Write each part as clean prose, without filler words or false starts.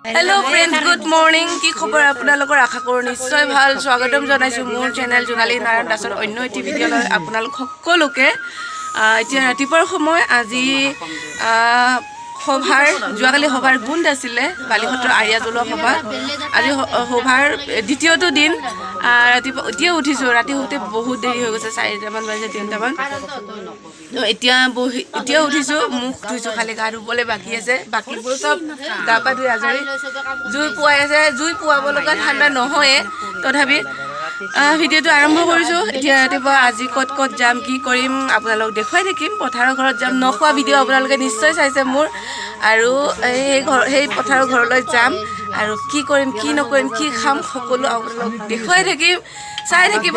Hello friends, good morning. কি খবৰ আপোনালোকৰ আশা কৰো নিশ্চয় ভাল স্বাগতম জনাইছো মোৰ চেনেল জোনালী নাৰায়ণ দাসৰ অন্য এটি ভিডিঅ'লৈ আপোনালোক সকলোকে এতিয়া ৰাতিপুৱাৰ সময় আজি সভাৰ যোৱাকালি সভাৰ গুণ আছিলে বালিহতৰ আৰিয়া জলোৱা সভা আজি সভাৰ দ্বিতীয়টো দিন ৰাতিপুৱা এতিয়া উঠিছো ৰাতি হতে বহুত দেৰি হৈ গৈছে 4টা মান বাজে 3টা মান এতিয়া উঠিছো মুখ ধুইছো খালি গা ধুবলৈ বাকি আছে বাকিবোৰ সব গা পা ধুই আজৰি জুই পুৱাই আছে জুই পুৱাব লগা ঠাণ্ডা নহয় তথাপি ভিডিঅ'টো আৰম্ভ কৰিছো এতিয়া ৰাতিপুৱা আজি কত কত যাম কি কৰিম আপোনালোক দেখুৱাই থাকিম পথাৰৰ ঘৰত যাম নখোৱা ভিডিঅ' আপোনালোকে নিশ্চয় চাইছে মোৰ আৰু এই পথাৰৰ ঘৰলৈ যাম আৰু কি কৰিম কি নকৰিম কি খাম সকলো আপোনালোক দেখুৱাই থাকিম চাই থাকিব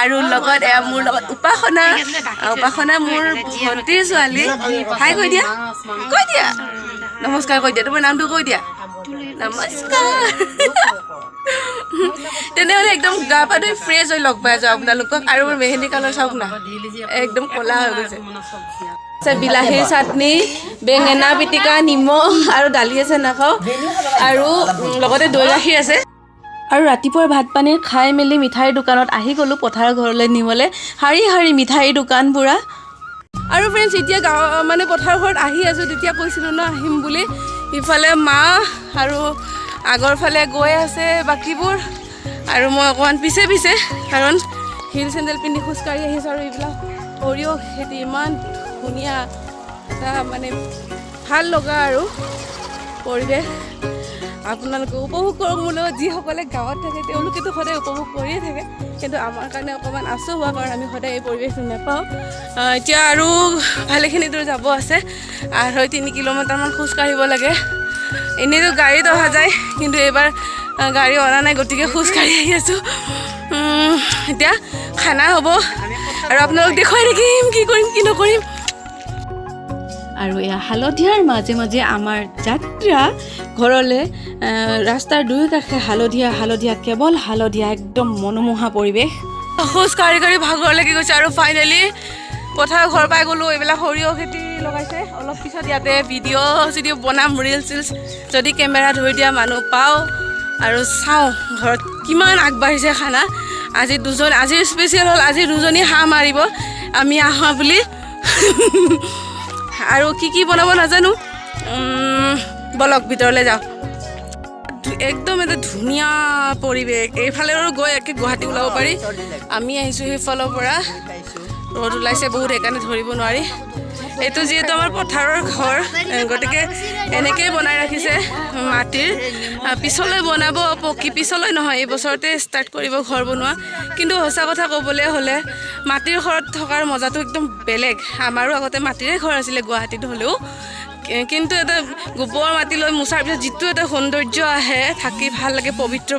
আৰু লগত মোৰ লগত উপাসনা মোৰ ভণ্টিৰ ছোৱালী হাই কৈ দিয়া নমস্কাৰ কৈ দিয়া তোমাৰ নামটো কৈ দিয়া নমস্কাৰ তেনেহ'লে একদম গা পা ধুই ফ্ৰেছ হৈ লগ পাই যাওঁ আপোনালোকক আৰু মোৰ মেহেন্দি কালাৰ চাওক না একদম ক'লা হৈ গৈছে বিলাহীৰ চাটনি বেঙেনা পিটিকা নিমখ আৰু দালি আছে নাখাওঁ আৰু লগতে দৈ গাখীৰ আছে আৰু ৰাতিপুৱাৰ ভাত পানী খাই মেলি মিঠাইৰ দোকানত আহি গ'লোঁ পথাৰৰ ঘৰলৈ নিবলৈ শাৰী শাৰী মিঠাইৰ দোকান পুৰা আৰু ফ্ৰেণ্ডছ এতিয়া মানে পথাৰৰ ঘৰত আহি আছোঁ তেতিয়া কৈছিলোঁ ন আহিম বুলি ইফালে মা আৰু আগৰ ফালে গৈ আছে বাকীবোৰ আৰু মই অকণমান পিছে কাৰণ হিল চেণ্ডেল পিন্ধি খোজকাঢ়ি আহিছোঁ আৰু এইবিলাক সৰিয়হ খেতি ইমান ধুনীয়া এটা মানে ভাল লগা আৰু পৰিৱেশ আপোনালোকে উপভোগ কৰক মোৰ লগত যিসকলে গাঁৱত থাকে তেওঁলোকেতো সদায় উপভোগ কৰিয়ে থাকে কিন্তু আমাৰ কাৰণে অকণমান আচু হোৱা কাৰণ আমি সদায় এই পৰিৱেশটো নাপাওঁ এতিয়া আৰু ভালেখিনি দূৰ যাব আছে আৰু 3 কিলোমিটাৰমান খোজকাঢ়িব লাগে এনেইতো গাড়ীত অহা যায় কিন্তু এইবাৰ গাড়ী অনা নাই গতিকে খোজকাঢ়ি আহি আছোঁ এতিয়া খানা হ'ব আৰু আপোনালোক দেখুৱাই থাকিম কি কৰিম কি নকৰিম আৰু এয়া হালধীয়াৰ মাজে মাজে আমাৰ যাত্ৰা ঘৰলৈ ৰাস্তাৰ দুই কাষে হালধীয়া কেৱল হালধীয়া একদম মনোমোহা পৰিৱেশ খোজকাঢ়ি ভাগৰ লাগি গৈছে আৰু ফাইনেলি পথাৰৰ ঘৰ পাই গ'লোঁ এইবিলাক সৰিয়হ খেতি লগাইছে অলপ পিছত ইয়াতে ভিডিঅ' বনাম ৰিলছ যদি কেমেৰা ধৰি দিয়া মানুহ পাওঁ আৰু চাওঁ ঘৰত কিমান আগবাঢ়িছে খানা আজি স্পেচিয়েল হ'ল আজি 2জনী হাঁহ মাৰিব আমি আহা বুলি আৰু কি বনাব নাজানো বলক ভিতৰলৈ যাওঁ একদম এটা ধুনীয়া পৰিৱেশ এইফালে আৰু গৈ একে গুৱাহাটী ওলাব পাৰি আমি আহিছোঁ সেইফালৰ পৰা ৰ'দ ওলাইছে বহুত সেইকাৰণে ধৰিব নোৱাৰি এইটো যিহেতু আমাৰ পথাৰৰ ঘৰ গতিকে এনেকৈয়ে বনাই ৰাখিছে মাটিৰ পিছলৈ বনাব পকী পিছলৈ নহয় এই বছৰতে ষ্টাৰ্ট কৰিব ঘৰ বনোৱা কিন্তু সঁচা কথা ক'বলৈ হ'লে মাটিৰ ঘৰত থকাৰ মজাটো একদম বেলেগ আমাৰো আগতে মাটিৰে ঘৰ আছিলে গুৱাহাটীত হ'লেও কিন্তু এটা গোবৰ মাটি লৈ মোচাৰ পিছত যিটো এটা সৌন্দৰ্য আহে থাকি ভাল লাগে পবিত্ৰ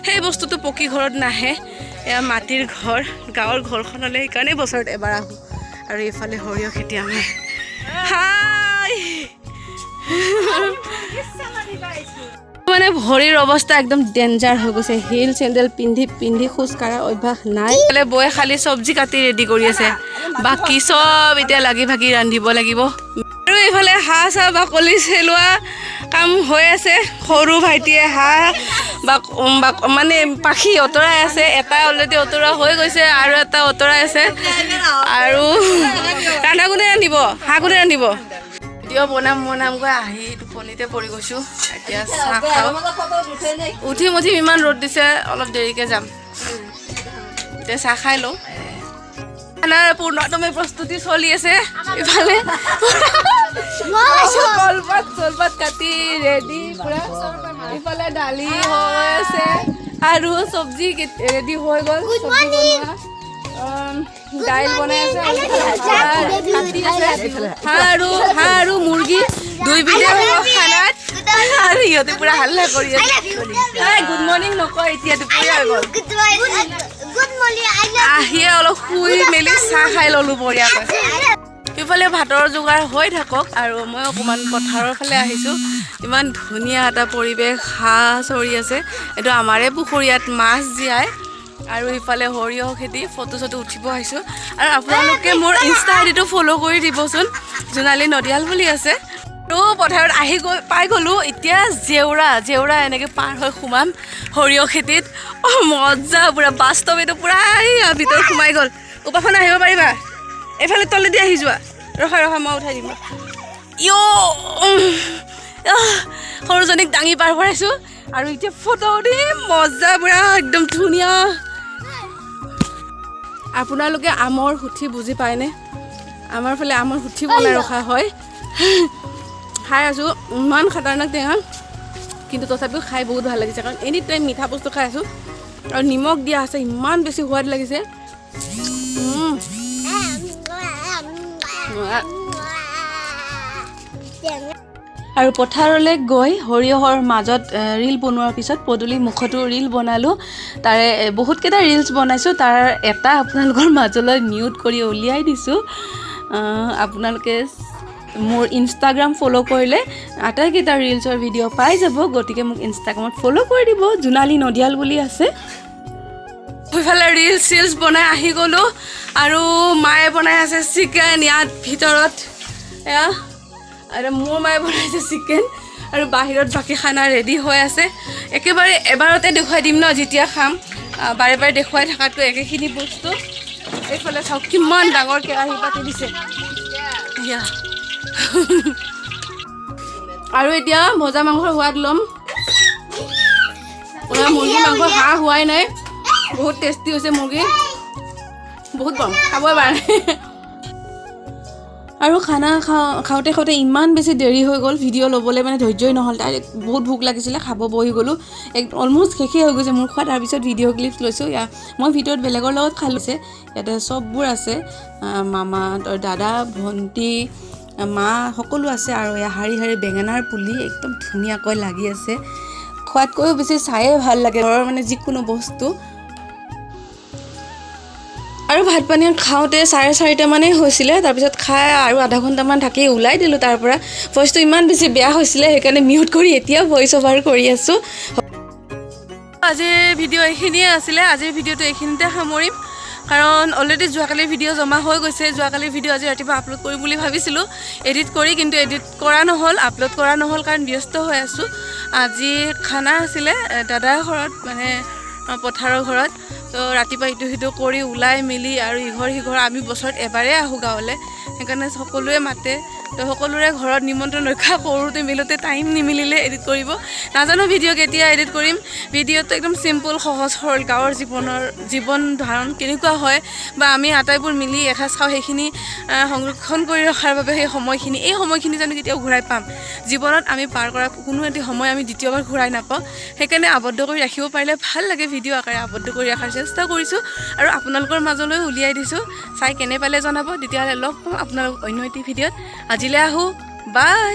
সেই বস্তুটো পকী ঘৰত নাহে এয়া মাটিৰ ঘৰ গাঁৱৰ ঘৰখনলৈ সেইকাৰণে বছৰত এবাৰ আহোঁ আৰু এইফালে সৰিয়হ খেতি আমি মানে ভৰিৰ অৱস্থা একদম ডেঞ্জাৰ হৈ গৈছে হিল চেণ্ডেল পিন্ধি খোজ কঢ়াৰ অভ্যাস নাই বৈ খালি চব্জি কাটি ৰেডি কৰি আছে বাকী চব এতিয়া লাগি ভাগি ৰান্ধিব লাগিব আৰু এইফালে হাঁহ চাহ বাকলি চেলোৱা কাম হৈ আছে সৰু ভাইটিয়ে হাঁহ মানে পাখি অঁতৰাই আছে এটা অলৰেডি অঁতৰা হৈ গৈছে আৰু এটা অঁতৰাই আছে আৰু ৰান্ধা কোনে ৰান্ধিব হাঁহ কোনে ৰান্ধিব ভিডিঅ' বনামকৈ আহি টোপনিতে পৰি গৈছোঁ এতিয়া চাহ খাওঁ উঠিম ইমান ৰ'দ দিছে অলপ দেৰিকৈ যাম এতিয়া চাহ খাই লওঁ খানাৰ পূৰ্ণতমে প্ৰস্তুতি চলি আছে ইফালে কলপাত কাটি ৰেডি পুৰা ইফালে দালি হৈ আছে আৰু চব্জি ৰেডি হৈ গ'ল দাইল বনাই আছে হাঁহ আৰু মুৰ্গী দুইবিধে খানাত আৰু ইহঁতে পুৰা হাল্লা কৰি আছে গুড মৰ্ণিং নকয় এতিয়া দুপৰীয়া হৈ গ'ল আহিয়ে অলপ শুই মেলি চাহ খাই ল'লোঁ বঢ়িয়াকৈ ইফালে ভাতৰ যোগাৰ হৈ থাকক আৰু মই অকণমান পথাৰৰ ফালে আহিছোঁ ইমান ধুনীয়া এটা পৰিৱেশ হাঁহ চৰি আছে এইটো আমাৰে পুখুৰীয়াত মাছ জীয়াই আৰু ইফালে সৰিয়হ খেতি ফটো উঠিব আহিছোঁ আৰু আপোনালোকে মোৰ ইনষ্টা আইডিটো ফ'ল' কৰি দিবচোন জোনালী নদিয়াল বুলি আছে তো পথাৰত আহি গৈ পাই গ'লো এতিয়া জেউৰা এনেকৈ পাৰ হৈ সোমাম সৰিয়হ খেতিত মজা পুৰা বাস্তৱ এইটো পুৰা ভিতৰত সোমাই গ'ল ওপাৰখন আহিব পাৰিবা এইফালে তলেদি আহি যোৱা ৰখা মই উঠাই দিম সৰুজনীক দাঙি পাৰ কৰাইছোঁ আৰু এতিয়া ফটো দিম মজা পুৰা একদম ধুনীয়া আপোনালোকে আমৰ সুঠি বুজি পায়নে আমাৰ ফালে আমৰ সুঠি বনাই ৰখা হয় খাই আছোঁ ইমান খাতাৰনাক টেঙা কিন্তু তথাপিও খাই বহুত ভাল লাগিছে কাৰণ এনি টাইম মিঠা বস্তু খাই আছোঁ আৰু নিমখ দিয়া আছে ইমান বেছি সোৱাদ লাগিছে আৰু পথাৰলৈ গৈ সৰিয়হৰ মাজত ৰীল বনোৱাৰ পিছত পদূলি মুখতো ৰীল বনালোঁ তাৰে বহুতকেইটা ৰীলছ বনাইছোঁ তাৰ এটা আপোনালোকৰ মাজলৈ মিউট কৰি উলিয়াই দিছোঁ আপোনালোকে মোৰ ইনষ্টাগ্ৰাম ফ'ল' কৰিলে আটাইকেইটা ৰীলছৰ ভিডিঅ' পাই যাব গতিকে মোক ইনষ্টাগ্ৰামত ফ'ল' কৰি দিব জোনালী নদিয়াল বুলি আছে সেইফালে ৰীলছ বনাই আহি গ'লোঁ আৰু মায়ে বনাই আছে চিকেন ইয়াত ভিতৰত এয়া আৰু মোৰ মায়ে বনাইছে চিকেন আৰু বাহিৰত বাকী খানা ৰেডি হৈ আছে একেবাৰে এবাৰতে দেখুৱাই দিম ন যেতিয়া খাম বাৰে বাৰে দেখুৱাই থকাতকৈ একেখিনি বস্তু এইফালে চাওক কিমান ডাঙৰ কেৰাহী পাতি দিছে এয়া আৰু এতিয়া ভজা মাংসৰ সোৱাদ ল'ম মুৰ্গী মাংস হাঁহ হোৱাই নাই বহুত টেষ্টি হৈছে মুৰ্গী বহুত গৰম খাবই পাৰে আৰু খানা খাওঁতে ইমান বেছি দেৰি হৈ গ'ল ভিডিঅ' ল'বলৈ মানে ধৈৰ্যই নহ'ল ডাইৰেক্ট বহুত ভোক লাগিছিলে খাব বহি গ'লোঁ অলমষ্ট শেষেই হৈ গৈছে মোৰ খোৱা তাৰপিছত ভিডিঅ' ক্লিপছ লৈছোঁ মই ভিডিঅ'ত বেলেগৰ লগত খালোছে ইয়াতে চববোৰ আছে মামা দাদা ভণ্টি মা সকলো আছে আৰু এয়া শাৰী শাৰী বেঙেনাৰ পুলি একদম ধুনীয়াকৈ লাগি আছে খোৱাতকৈও বেছি চায়ে ভাল লাগে ঘৰৰ মানে যিকোনো বস্তু আৰু ভাত পানী খাওঁতে 4:30 মানেই হৈছিলে তাৰপিছত খাই আৰু আধা ঘণ্টামান থাকি ওলাই দিলোঁ তাৰ পৰা ভইচটো ইমান বেছি বেয়া হৈছিলে সেইকাৰণে মিউট কৰি এতিয়া ভইচ অভাৰ কৰি আছোঁ আজিৰ ভিডিঅ' এইখিনিয়ে আছিলে আজিৰ ভিডিঅ'টো এইখিনিতে সামৰিম কাৰণ অলৰেডি যোৱাকালিৰ ভিডিঅ' জমা হৈ গৈছে যোৱাকালিৰ ভিডিঅ' আজি ৰাতিপুৱা আপলোড কৰিম বুলি ভাবিছিলোঁ এডিট কৰি কিন্তু এডিট কৰা নহ'ল আপলোড কৰা নহ'ল কাৰণ ব্যস্ত হৈ আছোঁ আজি খানা আছিলে দাদাৰ ঘৰত মানে পথাৰৰ ঘৰত তো ৰাতিপুৱা ইটো সিটো কৰি ওলাই মেলি আৰু ইঘৰ সিঘৰ আমি বছৰত এবাৰেই আহোঁ গাঁৱলৈ সেইকাৰণে সকলোৱে মাতে তো সকলোৰে ঘৰত নিমন্ত্ৰণ ৰক্ষা কৰোঁতে মিলোতে টাইম নিমিলিলে এডিট কৰিব নাজানো ভিডিঅ' কেতিয়া এডিট কৰিম ভিডিঅ'টো একদম চিম্পুল সহজ সৰল গাঁৱৰ জীৱন ধাৰণ কেনেকুৱা হয় বা আমি আটাইবোৰ মিলি এসাঁজ খাওঁ সেইখিনি সংৰক্ষণ কৰি ৰখাৰ বাবে এই সময়খিনি জানো কেতিয়াও ঘূৰাই পাম জীৱনত আমি পাৰ কৰা কোনো এটি সময় আমি দ্বিতীয়বাৰ ঘূৰাই নাপাওঁ সেইকাৰণে আবদ্ধ কৰি ৰাখিব পাৰিলে ভাল লাগে ভিডিঅ' আকাৰে আবদ্ধ কৰি ৰখাৰ চেষ্টা কৰিছোঁ আৰু আপোনালোকৰ মাজলৈ উলিয়াই দিছোঁ চাই কেনে পালে জনাব তেতিয়াহ'লে লগ পাম আপোনালোক অন্য এটি ভিডিঅ'ত আজিলৈ আহোঁ বাই